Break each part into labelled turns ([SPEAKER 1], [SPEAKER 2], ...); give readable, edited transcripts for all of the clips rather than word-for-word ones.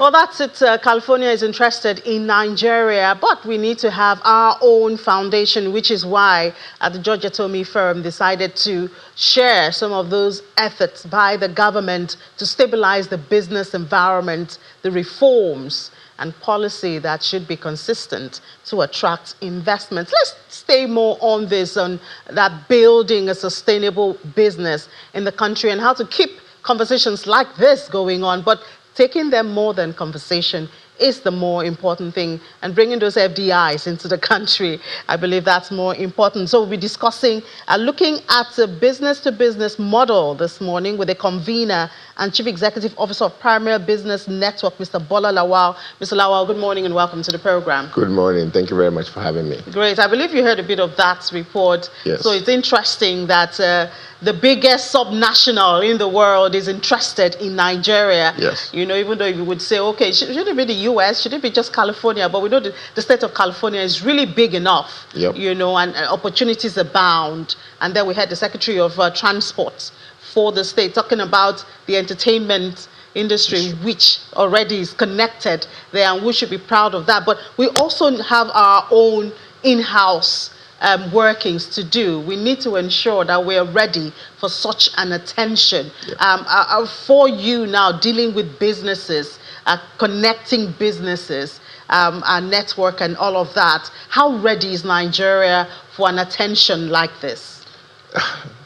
[SPEAKER 1] Well, that's it. California is interested in Nigeria, but we need to have our own foundation, which is why the Georgia Tomei firm decided to share some of those efforts by the government to stabilize the business environment, the reforms and policy that should be consistent to attract investments. Let's stay more on this, on that building a sustainable business in the country and how to keep conversations like this going on, but taking them more than conversation is the more important thing, and bringing those FDIs into the country, I believe that's more important. So we'll be discussing, looking at the business-to-business model this morning with the convener and Chief Executive Officer of Primary Business Network, Mr. Bola Lawal. Mr. Lawal, good morning and welcome to the program.
[SPEAKER 2] Good morning. Thank you very much for having me.
[SPEAKER 1] Great. I believe you heard a bit of that report.
[SPEAKER 2] Yes.
[SPEAKER 1] So it's interesting that the biggest subnational in the world is interested in Nigeria.
[SPEAKER 2] Yes.
[SPEAKER 1] You know, even though you would say, okay, should it be the US? Should it be just California? But we know the state of California is really big enough,
[SPEAKER 2] Yep.
[SPEAKER 1] you know, and opportunities abound. And then we had the Secretary of Transport for the state talking about the entertainment industry, which already is connected there, and we should be proud of that. But we also have our own in-house workings to do. We need to ensure that we're ready for such an attention.
[SPEAKER 2] Yep.
[SPEAKER 1] For you now, dealing with businesses, connecting businesses, our network and all of that, how ready is Nigeria for an attention like this?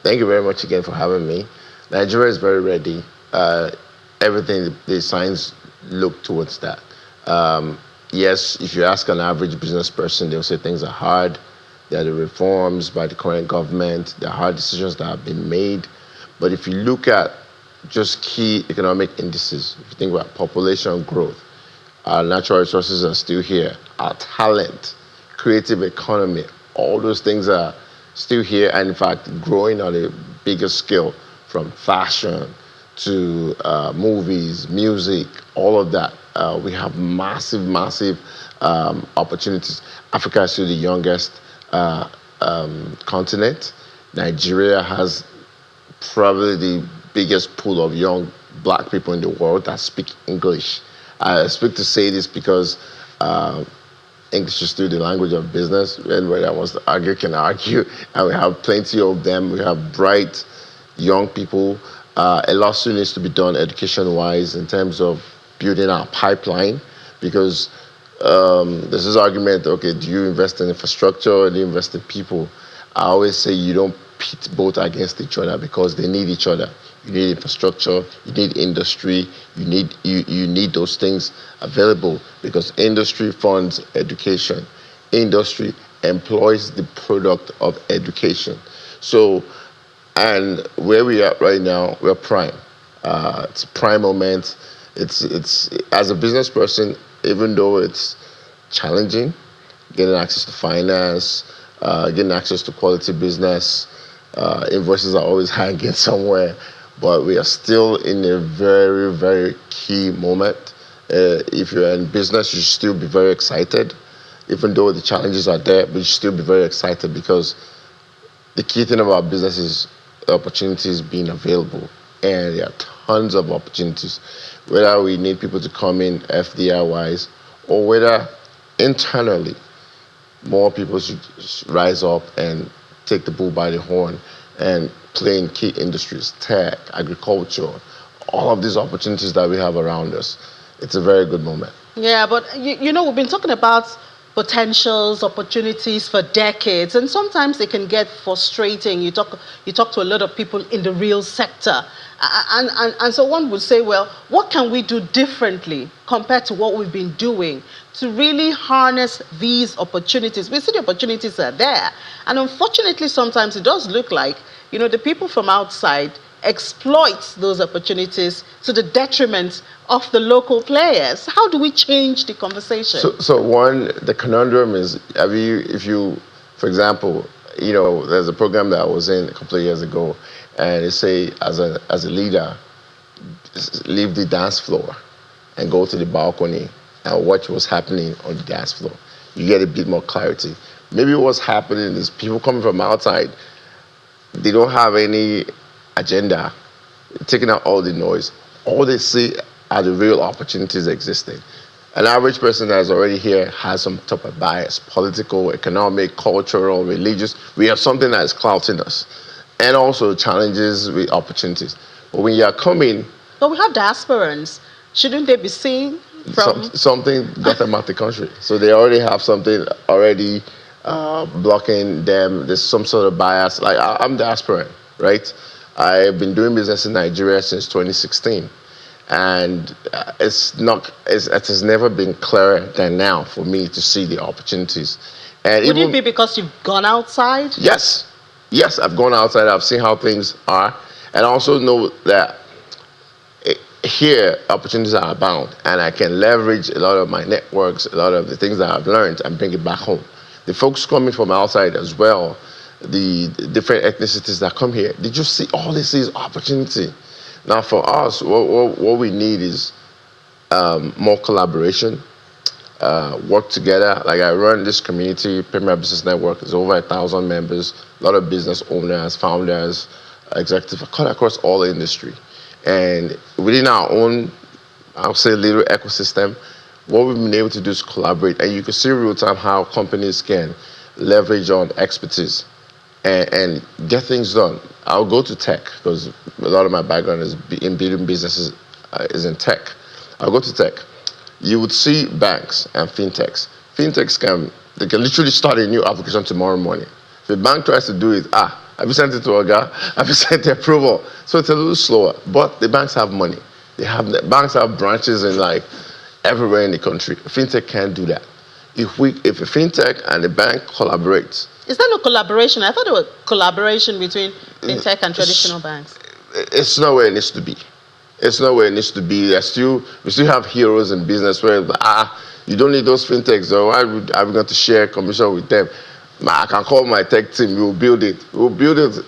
[SPEAKER 2] Thank you very much again for having me. Nigeria is very ready. Everything, the signs look towards that. Yes, if you ask an average business person, they'll say things are hard. There are the reforms by the current government. There are hard decisions that have been made. But if you look at just key economic indices, if you think about population growth, our natural resources are still here, our talent, creative economy, all those things are still here, and in fact growing on a bigger scale, from fashion to movies, music, all of that. We have massive opportunities. Africa is still the youngest continent. Nigeria has probably the biggest pool of young black people in the world that speak English. I expect to say this because English is still the language of business. Anybody that wants to argue can argue, and we have plenty of them. We have bright young people. A lot still needs to be done education-wise in terms of building our pipeline, because there's this argument, okay, do you invest in infrastructure or do you invest in people? I always say you don't pit both against each other, because they need each other. You need infrastructure, you need industry, you need those things available, because industry funds education. Industry employs the product of education. So, and where we are right now, we're prime. It's a prime moment. It's as a business person, even though it's challenging, getting access to finance, getting access to quality business, invoices are always hanging somewhere, but we are still in a very key moment. If you're in business, you should still be very excited, even though the challenges are there, but you should still be very excited, because the key thing about business is opportunities being available, and there are tons of opportunities, whether we need people to come in FDI-wise or whether internally more people should rise up and take the bull by the horn and play in key industries, tech, agriculture, all of these opportunities that we have around us. It's a very good moment.
[SPEAKER 1] Yeah, but you know, we've been talking about potentials, opportunities for decades, and sometimes it can get frustrating. You talk to a lot of people in the real sector, and so one would say, well, what can we do differently compared to what we've been doing to really harness these opportunities? We see the opportunities are there, and unfortunately sometimes it does look like, you know, the people from outside exploit those opportunities to the detriment of the local players. How do we change the conversation?
[SPEAKER 2] So one, the conundrum is, if you, for example, you know, there's a program that I was in a couple of years ago, and they say, as a leader, leave the dance floor and go to the balcony and watch what's happening on the dance floor. You get a bit more clarity. Maybe what's happening is people coming from outside, they don't have any agenda, taking out all the noise. All they see are the real opportunities existing. An average person that is already here has some type of bias, political, economic, cultural, religious. We have something that is clouding us, and also challenges with opportunities. But when you are coming,
[SPEAKER 1] But we have diasporans. Shouldn't they be seen from?
[SPEAKER 2] something got them out the country. So they already have something already blocking them. There's some sort of bias. Like I'm diasporan, right? I've been doing business in Nigeria since 2016. And it has never been clearer than now for me to see the opportunities. And
[SPEAKER 1] Would
[SPEAKER 2] even,
[SPEAKER 1] it be because you've gone outside?
[SPEAKER 2] yes, yes, I've gone outside, I've seen how things are, and I also know that here opportunities are abound, and I can leverage a lot of my networks, a lot of the things that I've learned, and bring it back home. The folks coming from outside as well, the different ethnicities that come here, did you see all this is opportunity? Now, for us, what we need is more collaboration, work together. Like I run this community, Premier Business Network, is over 1,000 members, a lot of business owners, founders, executives, cut across all the industry. And within our own, I'll say, little ecosystem, what we've been able to do is collaborate. And you can see real time how companies can leverage on expertise and get things done. I'll go to tech because a lot of my background is in building businesses, is in tech. I'll go to tech. You would see banks and fintechs. Fintechs can literally start a new application tomorrow morning. If a bank tries to do it, have you sent it to Oga? Have you sent the approval? So it's a little slower. But the banks have money. The banks have branches in like everywhere in the country. A fintech can't do that. If a fintech and a bank collaborate.
[SPEAKER 1] Is there no collaboration? I thought there was collaboration between fintech and traditional banks.
[SPEAKER 2] It's not where it needs to be. It's not where it needs to be. We still have heroes in business where you don't need those fintechs. So why are we going to share commission with them? I can call my tech team. We'll build it. We'll build it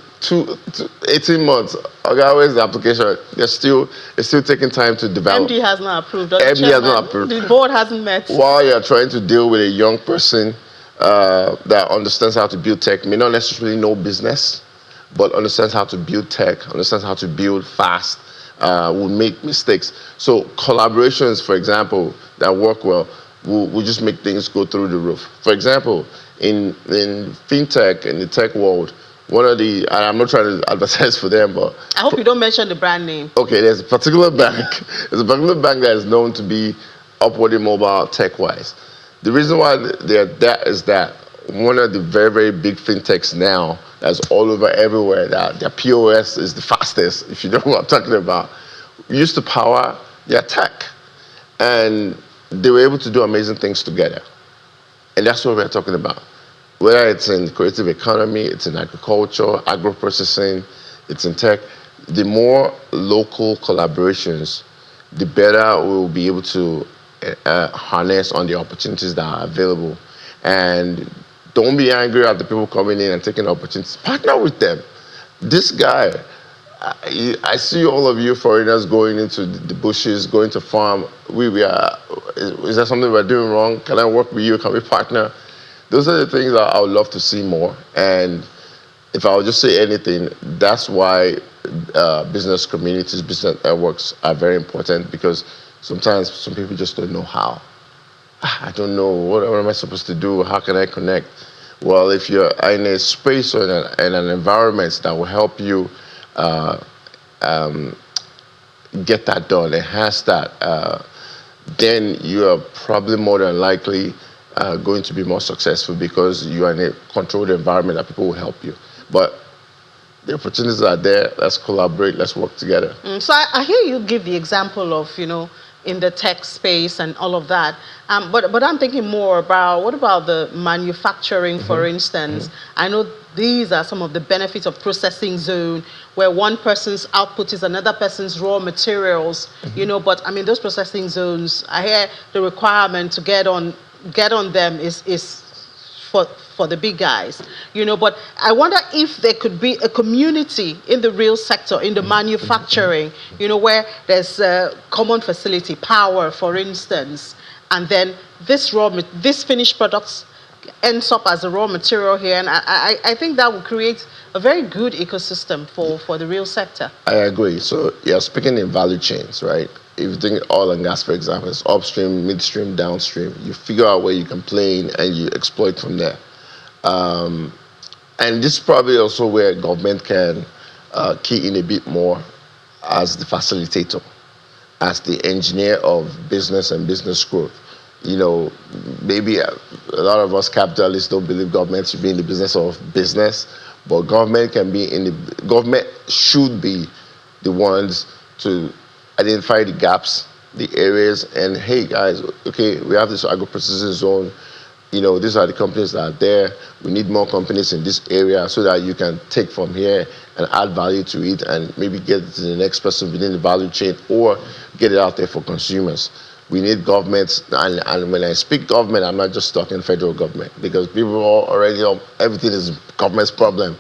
[SPEAKER 2] 18 months. Okay, where's the application? It's still taking time to develop.
[SPEAKER 1] MD has not approved.
[SPEAKER 2] MD has not approved.
[SPEAKER 1] The board hasn't met.
[SPEAKER 2] While you're trying to deal with a young person that understands how to build tech, may not necessarily know business, but understands how to build tech, understands how to build fast, will make mistakes. So collaborations, for example, that work well, will just make things go through the roof. For example, in fintech, in the tech world, and I'm not trying to advertise for them, but
[SPEAKER 1] I hope you don't mention the brand name.
[SPEAKER 2] Okay, there's a particular bank. There's a particular bank that is known to be upwardly mobile tech-wise. The reason why they're that is that one of the very, very big fintechs now that's all over everywhere, that their POS is the fastest, if you know what I'm talking about, used to power their tech. And they were able to do amazing things together. And that's what we're talking about. Whether it's in creative economy, it's in agriculture, agro-processing, it's in tech, the more local collaborations, the better we'll be able to harness on the opportunities that are available. And don't be angry at the people coming in and taking opportunities. Partner with them. This guy, I see all of you foreigners going into the bushes, going to farm. Is there something we're doing wrong? Can I work with you? Can we partner? Those are the things that I would love to see more. And if I would just say anything, that's why business communities, business networks are very important, because sometimes some people just don't know how. I don't know, what am I supposed to do? How can I connect? Well, if you're in a space or in an environment that will help you get that done, enhance that, then you are probably more than likely going to be more successful, because you are in a controlled environment that people will help you. But the opportunities are there. Let's collaborate. Let's work together.
[SPEAKER 1] So I hear you give the example of, in the tech space and all of that. But I'm thinking more about, what about the manufacturing, for instance? I know these are some of the benefits of processing zone, where one person's output is another person's raw materials, but I mean, those processing zones, I hear the requirement to get on them is for the big guys, but I wonder if there could be a community in the real sector, in the manufacturing, where there's a common facility, power, for instance, and then this finished products ends up as a raw material here, and I think that would create a very good ecosystem for the real sector.
[SPEAKER 2] I agree. So you're speaking in value chains, right? if you think oil and gas, for example, it's upstream, midstream, downstream. You figure out where you can play in and you exploit from there. Um, and this is probably also where government can key in a bit more as the facilitator, as the engineer of business and business growth. You know, maybe a lot of us capitalists don't believe government should be in the business of business, but government should be the ones to identify the gaps, the areas, and hey guys, okay, we have this agro-processing zone. You know, these are the companies that are there. We need more companies in this area so that you can take from here and add value to it and maybe get it to the next person within the value chain or get it out there for consumers. We need governments, and when I speak government, I'm not just talking federal government because people already know everything is government's problem.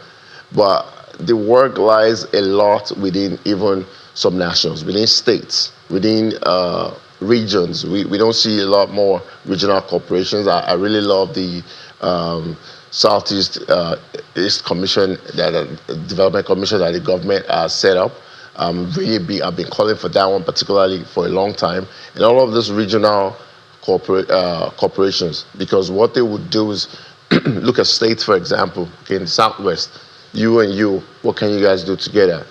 [SPEAKER 2] But the work lies a lot within even subnationals, within states, within regions. We don't see a lot more regional corporations. I really love the Southeast East Commission, Development Commission that the government has set up. I've been calling for that one particularly for a long time. And all of those regional corporations, because what they would do is look at states, for example, okay, in the Southwest, you and you, what can you guys do together?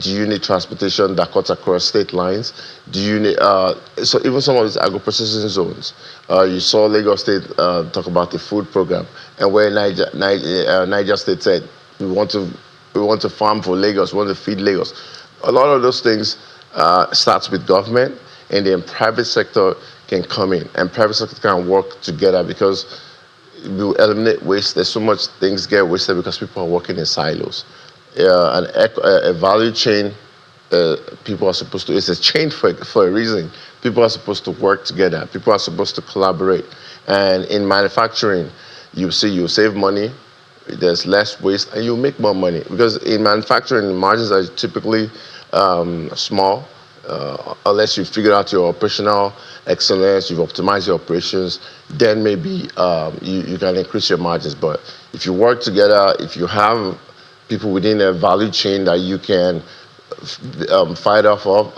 [SPEAKER 2] Do you need transportation that cuts across state lines? Do you need, so even some of these agro-processing zones, you saw Lagos State talk about the food program, and where Niger State said, we want to farm for Lagos, we want to feed Lagos. A lot of those things starts with government, and then private sector can come in, and private sector can work together because we eliminate waste. There's so much things get wasted because people are working in silos. A value chain, people are supposed to, it's a chain for a reason. People are supposed to work together. People are supposed to collaborate. And in manufacturing, you save money, there's less waste, and you make more money. Because in manufacturing, margins are typically small, unless you figure out your operational excellence, you've optimized your operations, then maybe you can increase your margins. But if you work together, if you have people within a value chain that you can fight off of,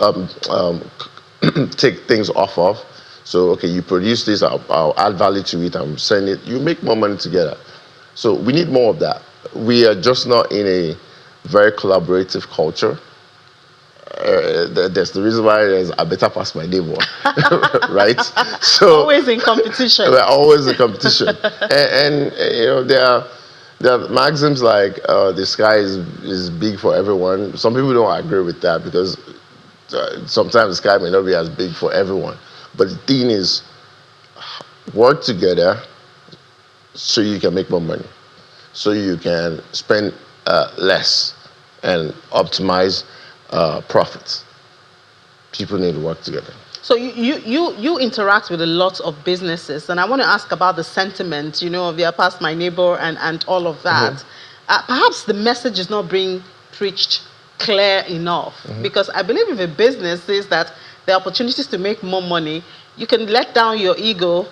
[SPEAKER 2] take things off of. So, okay, you produce this, I'll add value to it, I'm selling it, you make more money together. So we need more of that. We are just not in a very collaborative culture. That's the reason why there's I better pass my neighbor, right? So
[SPEAKER 1] always in competition.
[SPEAKER 2] We're always in competition, and you know there are maxims like the sky is big for everyone. Some people don't agree with that because sometimes the sky may not be as big for everyone. But the thing is, work together so you can make more money, so you can spend less and optimize profits. People need to work together.
[SPEAKER 1] So you interact with a lot of businesses, and I want to ask about the sentiment, you know, of their past my neighbor and all of that. Mm-hmm. Perhaps the message is not being preached clear enough, mm-hmm. because I believe if a business says that there are opportunities to make more money, you can let down your ego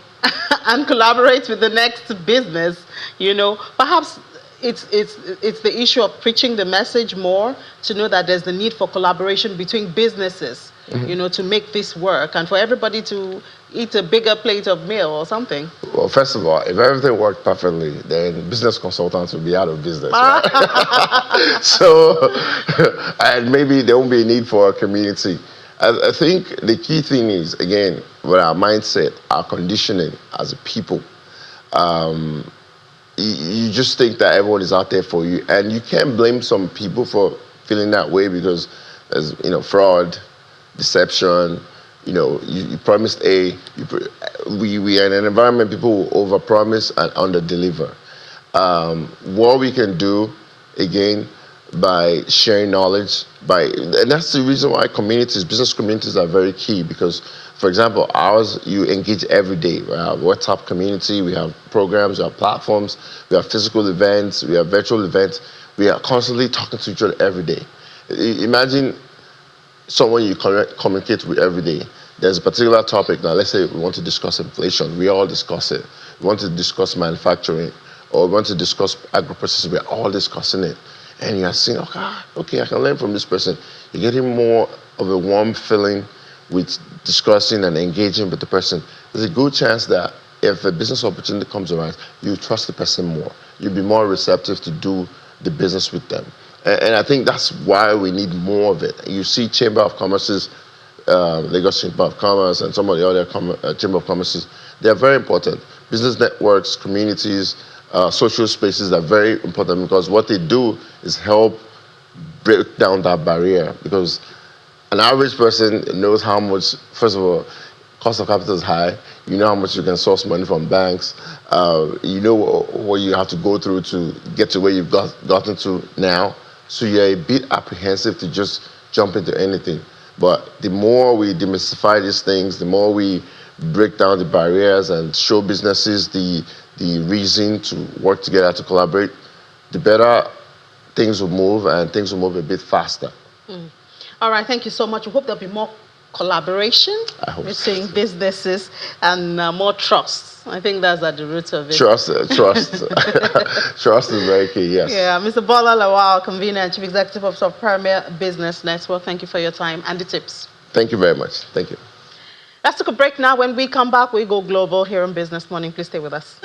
[SPEAKER 1] and collaborate with the next business, you know. Perhaps it's the issue of preaching the message more to know that there's the need for collaboration between businesses, mm-hmm. you know, to make this work and for everybody to eat a bigger plate of meal or something.
[SPEAKER 2] Well, first of all, if everything worked perfectly, then business consultants would be out of business, right? So, and maybe there won't be a need for a community. I think the key thing is, again, with our mindset, our conditioning as a people. You just think that everyone is out there for you, and you can't blame some people for feeling that way because there's, you know, fraud, deception. You know, you promised A. We are in an environment people will overpromise and underdeliver. What we can do, again, by sharing knowledge, and that's the reason why business communities are very key because, for example, ours, you engage every day. We have WhatsApp community, we have programs, we have platforms, we have physical events, we have virtual events. We are constantly talking to each other every day. Imagine someone you communicate with every day. There's a particular topic. Now, let's say we want to discuss inflation. We all discuss it. We want to discuss manufacturing, or we want to discuss agro-processing. We're all discussing it. And you're saying, okay, I can learn from this person. You're getting more of a warm feeling with discussing and engaging with the person, there's a good chance that if a business opportunity comes around, you trust the person more. You'll be more receptive to do the business with them. And I think that's why we need more of it. You see Chamber of Commerce's, Lagos Chamber of Commerce and some of the other Chamber of Commerces, they're very important. Business networks, communities, social spaces are very important because what they do is help break down that barrier, because an average person knows how much, first of all, cost of capital is high. You know how much you can source money from banks. You know what you have to go through to get to where you've gotten to now. So you're a bit apprehensive to just jump into anything. But the more we demystify these things, the more we break down the barriers and show businesses the reason to work together, to collaborate, the better things will move, and things will move a bit faster.
[SPEAKER 1] All right, thank you so much. We hope there'll be more collaboration between businesses and more trust. I think that's at the root of it.
[SPEAKER 2] Trust. Trust is very key, yes.
[SPEAKER 1] Yeah, Mr. Bola Lawal, convener and chief executive officer of Premier Business Network. Thank you for your time and the tips.
[SPEAKER 2] Thank you very much. Thank you.
[SPEAKER 1] Let's take a break now. When we come back, we go global here on Business Morning. Please stay with us.